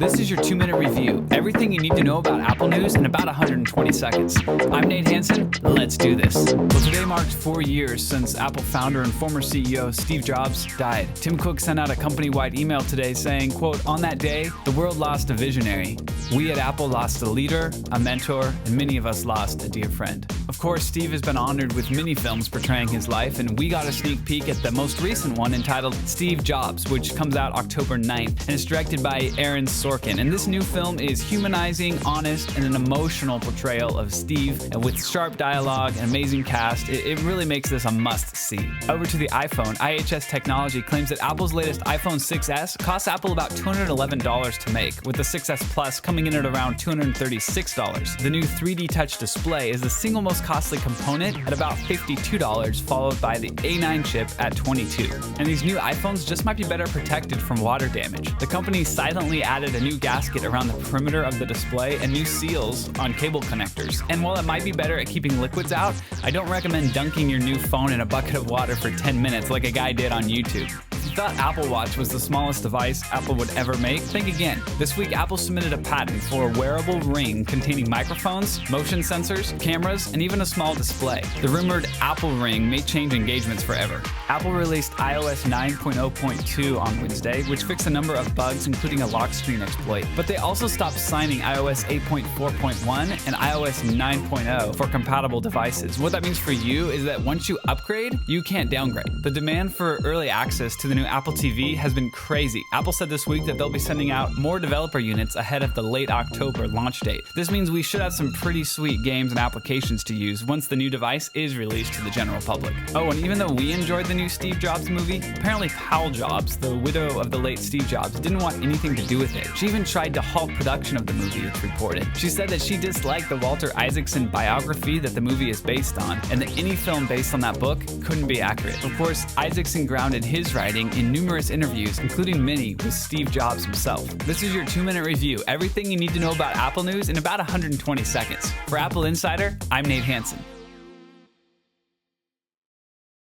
This is your 2-minute review. Everything you need to know about Apple news in about 120 seconds. I'm Nate Hansen. Let's do this. Well, today marks 4 years since Apple founder and former CEO Steve Jobs died. Tim Cook sent out a company-wide email today saying, quote, "On that day, the world lost a visionary. We at Apple lost a leader, a mentor, and many of us lost a dear friend." Of course, Steve has been honored with many films portraying his life, and we got a sneak peek at the most recent one entitled Steve Jobs, which comes out October 9th, and is directed by Aaron Sorkin. And this new film is humanizing, honest, and an emotional portrayal of Steve, and with sharp dialogue and amazing cast, it really makes this a must-see. Over to the iPhone, IHS Technology claims that Apple's latest iPhone 6s costs Apple about $211 to make, with the 6s Plus coming in at around $236. The new 3D Touch display is the single most costly component at about $52, followed by the A9 chip at $22. And these new iPhones just might be better protected from water damage. The company silently added a new gasket around the perimeter of the display and new seals on cable connectors. And while it might be better at keeping liquids out, I don't recommend dunking your new phone in a bucket of water for 10 minutes like a guy did on YouTube. If you thought Apple Watch was the smallest device Apple would ever make, think again. This week, Apple submitted a patent for a wearable ring containing microphones, motion sensors, cameras, and even a small display. The rumored Apple Ring may change engagements forever. Apple released iOS 9.0.2 on Wednesday, which fixed a number of bugs, including a lock screen exploit. But they also stopped signing iOS 8.4.1 and iOS 9.0 for compatible devices. What that means for you is that once you upgrade, you can't downgrade. The demand for early access to the new Apple TV has been crazy. Apple said this week that they'll be sending out more developer units ahead of the late October launch date. This means we should have some pretty sweet games and applications to use once the new device is released to the general public. Oh, and even though we enjoyed the new Steve Jobs movie, apparently Powell Jobs, the widow of the late Steve Jobs, didn't want anything to do with it. She even tried to halt production of the movie, it's reported. She said that she disliked the Walter Isaacson biography that the movie is based on, and that any film based on that book couldn't be accurate. Of course, Isaacson grounded his writing in numerous interviews, including many with Steve Jobs himself. This is your 2-minute review. Everything you need to know about Apple news in about 120 seconds. For AppleInsider, I'm Nate Hansen.